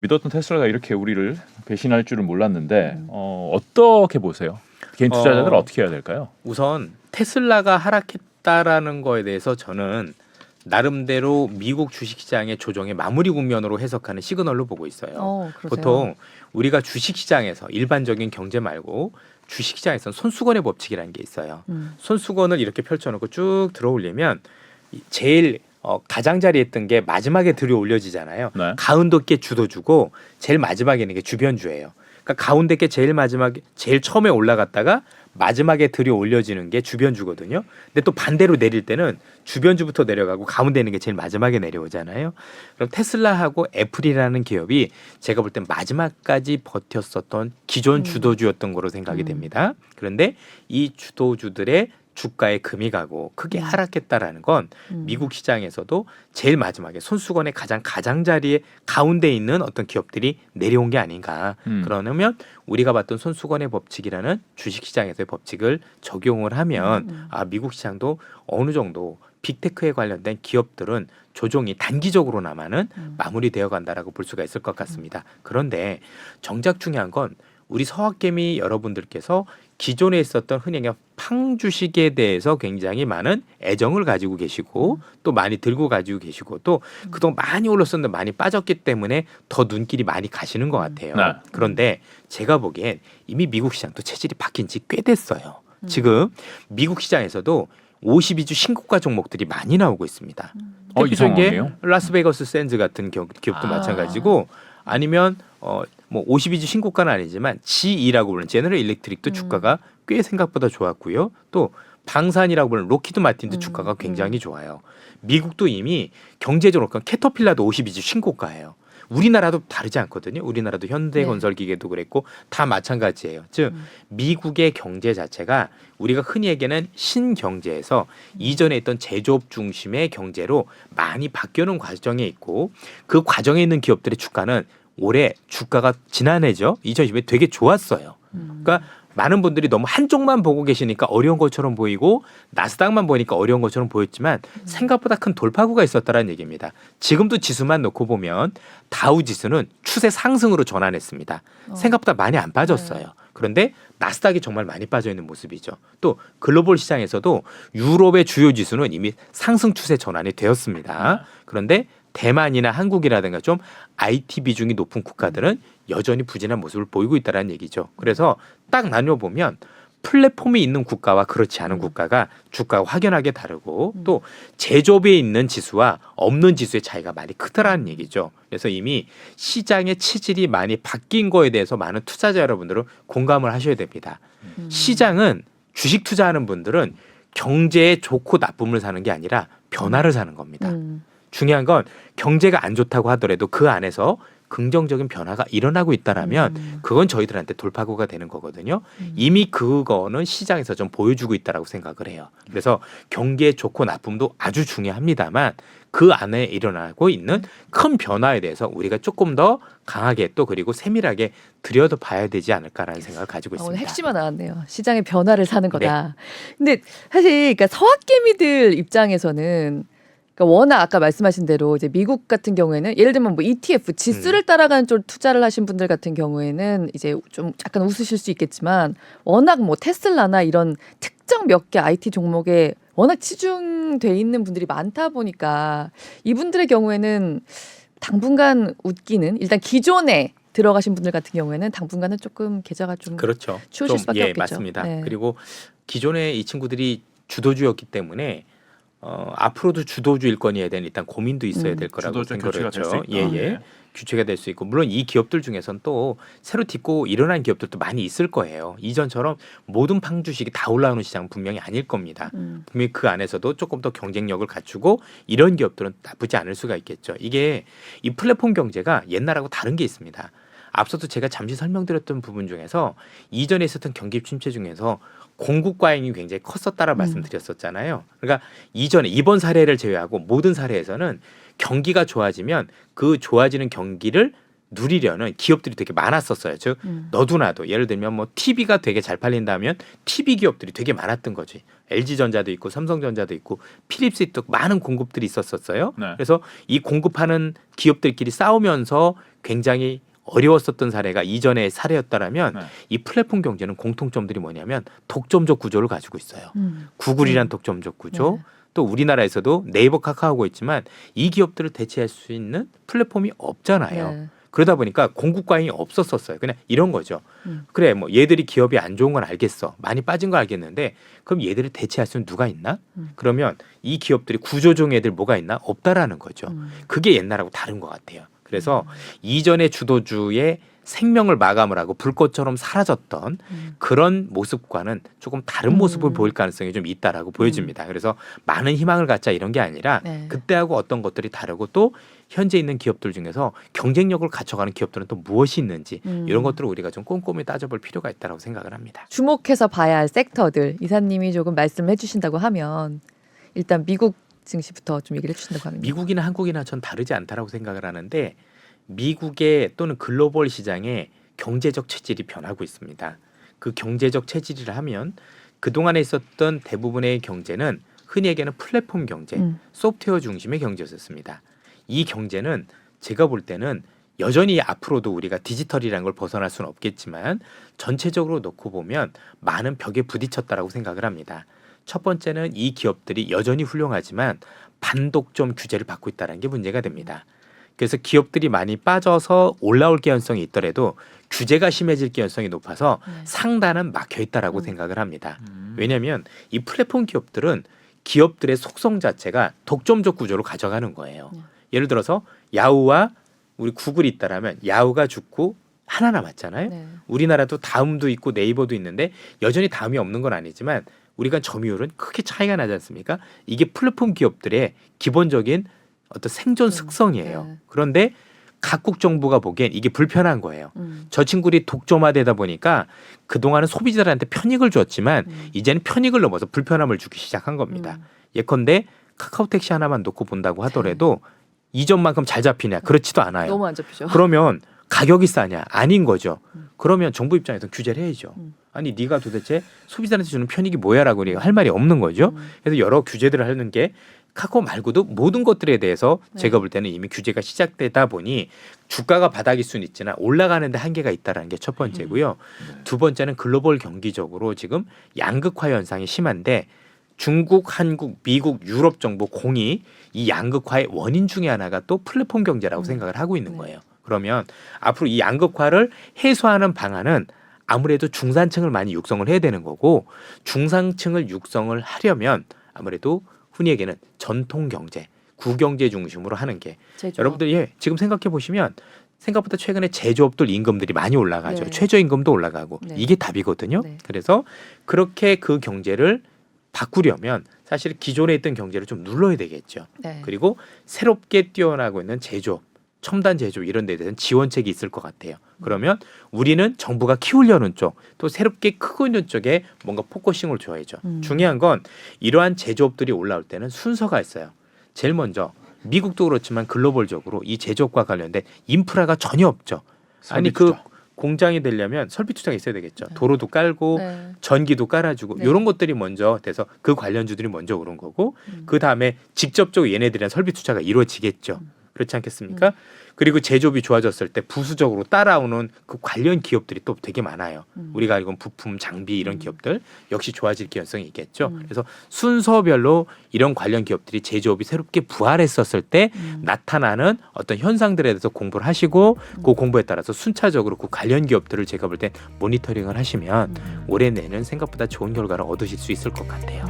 믿었던 테슬라가 이렇게 우리를 배신할 줄은 몰랐는데 어떻게 보세요? 개인 투자자들 어떻게 해야 될까요? 우선 테슬라가 하락했다라는 거에 대해서 저는 나름대로 미국 주식시장의 조정의 마무리 국면으로 해석하는 시그널로 보고 있어요. 그러세요? 보통 우리가 주식시장에서 일반적인 경제 말고 주식시장에서는 손수건의 법칙이라는 게 있어요. 손수건을 이렇게 펼쳐놓고 쭉 들어올리면 제일 가장자리에 있던 게 마지막에 들어 올려지잖아요. 네. 가운데 게 주도주고 제일 마지막에 있는 게 주변주예요. 그러니까 가운데 게 제일 마지막에 제일 처음에 올라갔다가 마지막에 들여 올려지는 게 주변주거든요. 근데 또 반대로 내릴 때는 주변주부터 내려가고 가운데 있는 게 제일 마지막에 내려오잖아요. 그럼 테슬라하고 애플이라는 기업이 제가 볼 땐 마지막까지 버텼었던 기존 주도주였던 거로 생각이 됩니다. 그런데 이 주도주들의 주가에 금이 가고 크게 하락했다라는 건 미국 시장에서도 제일 마지막에 손수건의 가장자리에 가운데 있는 어떤 기업들이 내려온 게 아닌가. 그러면 우리가 봤던 손수건의 법칙이라는 주식시장에서의 법칙을 적용을 하면 미국 시장도 어느 정도 빅테크에 관련된 기업들은 조정이 단기적으로나마는 마무리되어 간다라고 볼 수가 있을 것 같습니다. 그런데 정작 중요한 건 우리 서학개미 여러분들께서 기존에 있었던 흔히 팡 주식에 대해서 굉장히 많은 애정을 가지고 계시고 또 많이 들고 가지고 계시고 또 그동안 많이 올랐었는데 많이 빠졌기 때문에 더 눈길이 많이 가시는 것 같아요. 네. 그런데 제가 보기엔 이미 미국 시장도 체질이 바뀐 지 꽤 됐어요. 지금 미국 시장에서도 52주 신고가 종목들이 많이 나오고 있습니다. 이 대표적인 게 상황이에요? 라스베가스 샌즈 같은 기업도 마찬가지고 아니면 뭐 52주 신고가는 아니지만 GE라고 부르는 제너럴 일렉트릭도 주가가 꽤 생각보다 좋았고요. 또 방산이라고 부르는 로키드 마틴도 주가가 굉장히 좋아요. 미국도 이미 경제적으로 캐터필라도 52주 신고가예요. 우리나라도 다르지 않거든요. 우리나라도 현대건설기계도 그랬고 다 마찬가지예요. 즉 미국의 경제 자체가 우리가 흔히 얘기하는 신경제에서 이전에 있던 제조업 중심의 경제로 많이 바뀌는 과정에 있고 그 과정에 있는 기업들의 주가는 올해 주가가 지난해죠. 2020에 되게 좋았어요. 그러니까 많은 분들이 너무 한쪽만 보고 계시니까 어려운 것처럼 보이고 나스닥만 보니까 어려운 것처럼 보였지만 생각보다 큰 돌파구가 있었다는 얘기입니다. 지금도 지수만 놓고 보면 다우 지수는 추세 상승으로 전환했습니다. 생각보다 많이 안 빠졌어요. 그런데 나스닥이 정말 많이 빠져 있는 모습이죠. 또 글로벌 시장에서도 유럽의 주요 지수는 이미 상승 추세 전환이 되었습니다. 그런데 대만이나 한국이라든가 좀 IT 비중이 높은 국가들은 여전히 부진한 모습을 보이고 있다는 얘기죠. 그래서 딱 나눠보면 플랫폼이 있는 국가와 그렇지 않은 국가가 주가가 확연하게 다르고 또 제조업에 있는 지수와 없는 지수의 차이가 많이 크다라는 얘기죠. 그래서 이미 시장의 체질이 많이 바뀐 거에 대해서 많은 투자자 여러분들은 공감을 하셔야 됩니다. 시장은 주식 투자하는 분들은 경제에 좋고 나쁨을 사는 게 아니라 변화를 사는 겁니다. 중요한 건 경제가 안 좋다고 하더라도 그 안에서 긍정적인 변화가 일어나고 있다라면 그건 저희들한테 돌파구가 되는 거거든요. 이미 그거는 시장에서 좀 보여주고 있다라고 생각을 해요. 그래서 경기에 좋고 나쁨도 아주 중요합니다만 그 안에 일어나고 있는 큰 변화에 대해서 우리가 조금 더 강하게 또 그리고 세밀하게 들여다봐야 되지 않을까라는 생각을 가지고 있습니다. 오늘 핵심만 나왔네요. 시장의 변화를 사는 거다. 근데 사실 그러니까 서학개미들 입장에서는 그러니까 워낙 아까 말씀하신 대로 이제 미국 같은 경우에는 예를 들면 뭐 ETF 지수를 따라가는 쪽 투자를 하신 분들 같은 경우에는 이제 좀 약간 웃으실 수 있겠지만 워낙 뭐 테슬라나 이런 특정 몇 개 IT 종목에 워낙 치중돼 있는 분들이 많다 보니까 이분들의 경우에는 당분간 웃기는 일단 기존에 들어가신 분들 같은 경우에는 당분간은 조금 계좌가 좀 그렇죠. 추우실 수밖에 없겠죠. 맞습니다. 네. 그리고 기존에 이 친구들이 주도주였기 때문에 앞으로도 주도주 일권이어야 되는 일단 고민도 있어야 될 거라고 주도주 생각을 교체가 될 수 했죠. 있다. 예. 네. 규제가 될 수 있고 물론 이 기업들 중에서는 또 새로 딛고 일어난 기업들도 많이 있을 거예요. 이전처럼 모든 팡 주식이 다 올라오는 시장은 분명히 아닐 겁니다. 분명히 그 안에서도 조금 더 경쟁력을 갖추고 이런 기업들은 나쁘지 않을 수가 있겠죠. 이게 이 플랫폼 경제가 옛날하고 다른 게 있습니다. 앞서도 제가 잠시 설명드렸던 부분 중에서 이전에 있었던 경기 침체 중에서 공급 과잉이 굉장히 컸었다라 말씀드렸었잖아요. 그러니까 이전에 이번 사례를 제외하고 모든 사례에서는 경기가 좋아지면 그 좋아지는 경기를 누리려는 기업들이 되게 많았었어요. 즉 너도나도 예를 들면 뭐 TV가 되게 잘 팔린다면 TV 기업들이 되게 많았던 거지. LG전자도 있고 삼성전자도 있고 필립스도 많은 공급들이 있었었어요. 네. 그래서 이 공급하는 기업들끼리 싸우면서 굉장히 어려웠었던 사례가 이전의 사례였다라면 네. 이 플랫폼 경제는 공통점들이 뭐냐면 독점적 구조를 가지고 있어요. 구글이란 독점적 구조, 네. 또 우리나라에서도 네이버, 카카오가 있지만 이 기업들을 대체할 수 있는 플랫폼이 없잖아요. 네. 그러다 보니까 공급 과잉이 없었었어요. 그냥 이런 거죠. 음. 그래, 뭐 얘들이 기업이 안 좋은 건 알겠어. 많이 빠진 거 알겠는데 그럼 얘들을 대체할 수는 누가 있나? 그러면 이 기업들이 구조종 애들 뭐가 있나? 없다라는 거죠. 그게 옛날하고 다른 것 같아요. 그래서 이전의 주도주의 생명을 마감을 하고 불꽃처럼 사라졌던 그런 모습과는 조금 다른 모습을 보일 가능성이 좀 있다라고 보여집니다. 그래서 많은 희망을 갖자 이런 게 아니라 네. 그때하고 어떤 것들이 다르고 또 현재 있는 기업들 중에서 경쟁력을 갖춰가는 기업들은 또 무엇이 있는지 이런 것들을 우리가 좀 꼼꼼히 따져볼 필요가 있다고 생각을 합니다. 주목해서 봐야 할 섹터들 이사님이 조금 말씀해 주신다고 하면 일단 미국 증시부터 좀 얘기를 해주신다고 합니다. 미국이나 한국이나 전 다르지 않다라고 생각을 하는데 미국의 또는 글로벌 시장의 경제적 체질이 변하고 있습니다. 그 경제적 체질이라 하면 그동안에 있었던 대부분의 경제는 흔히 얘기하는 플랫폼 경제, 소프트웨어 중심의 경제였습니다. 이 경제는 제가 볼 때는 여전히 앞으로도 우리가 디지털이라는 걸 벗어날 수는 없겠지만 전체적으로 놓고 보면 많은 벽에 부딪혔다라고 생각을 합니다. 첫 번째는 이 기업들이 여전히 훌륭하지만 반독점 규제를 받고 있다는 게 문제가 됩니다. 그래서 기업들이 많이 빠져서 올라올 개연성이 있더라도 규제가 심해질 개연성이 높아서 상단은 막혀 있다라고 생각을 합니다. 왜냐하면 이 플랫폼 기업들은 기업들의 속성 자체가 독점적 구조로 가져가는 거예요. 예를 들어서 야후와 우리 구글이 있다라면 야후가 죽고 하나 남았잖아요. 네. 우리나라도 다음도 있고 네이버도 있는데 여전히 다음이 없는 건 아니지만 우리가 점유율은 크게 차이가 나지 않습니까? 이게 플랫폼 기업들의 기본적인 어떤 생존 특성이에요. 네. 그런데 각국 정부가 보기엔 이게 불편한 거예요. 저 친구들이 독점화되다 보니까 그동안은 소비자들한테 편익을 줬지만 이제는 편익을 넘어서 불편함을 주기 시작한 겁니다. 예컨대 카카오택시 하나만 놓고 본다고 하더라도 이전만큼 잘 잡히냐? 그렇지도 않아요. 너무 안 잡히죠. 그러면 가격이 싸냐? 아닌 거죠. 그러면 정부 입장에서 규제를 해야죠. 아니 네가 도대체 소비자한테 주는 편익이 뭐야라고 우리가 할 말이 없는 거죠. 그래서 여러 규제들을 하는 게 카카오 말고도 모든 것들에 대해서 제가 볼 때는 이미 규제가 시작되다 보니 주가가 바닥일 수는 있지만 올라가는데 한계가 있다는 게 첫 번째고요. 두 번째는 글로벌 경기적으로 지금 양극화 현상이 심한데 중국, 한국, 미국, 유럽 정부 공이 이 양극화의 원인 중에 하나가 또 플랫폼 경제라고 생각을 하고 있는 거예요. 그러면 앞으로 이 양극화를 해소하는 방안은 아무래도 중산층을 많이 육성을 해야 되는 거고 중산층을 육성을 하려면 아무래도 흔히 얘기하는 전통 경제, 구경제 중심으로 하는 게 제조업. 여러분들이 지금 생각해 보시면 생각보다 최근에 제조업들 임금들이 많이 올라가죠. 네. 최저임금도 올라가고 네. 이게 답이거든요. 네. 그래서 그렇게 그 경제를 바꾸려면 사실 기존에 있던 경제를 좀 눌러야 되겠죠. 네. 그리고 새롭게 뛰어나고 있는 제조업, 첨단 제조업 이런 데에 대해서는 지원책이 있을 것 같아요. 그러면 우리는 정부가 키우려는 쪽, 또 새롭게 크고 있는 쪽에 뭔가 포커싱을 줘야죠. 중요한 건 이러한 제조업들이 올라올 때는 순서가 있어요. 제일 먼저 미국도 그렇지만 글로벌적으로 이 제조업과 관련된 인프라가 전혀 없죠. 아니 그 공장이 되려면 설비 투자가 있어야 되겠죠. 도로도 깔고 네. 전기도 깔아주고 네. 이런 것들이 먼저 돼서 그 관련주들이 먼저 오른 거고 그 다음에 직접적으로 얘네들이랑 설비 투자가 이루어지겠죠. 그렇지 않겠습니까? 그리고 제조업이 좋아졌을 때 부수적으로 따라오는 그 관련 기업들이 또 되게 많아요. 우리가 알고 있는 부품, 장비 이런 기업들 역시 좋아질 개연성이 있겠죠. 그래서 순서별로 이런 관련 기업들이 제조업이 새롭게 부활했었을 때 나타나는 어떤 현상들에 대해서 공부를 하시고 그 공부에 따라서 순차적으로 그 관련 기업들을 제가 볼 때 모니터링을 하시면 올해 내는 생각보다 좋은 결과를 얻으실 수 있을 것 같아요.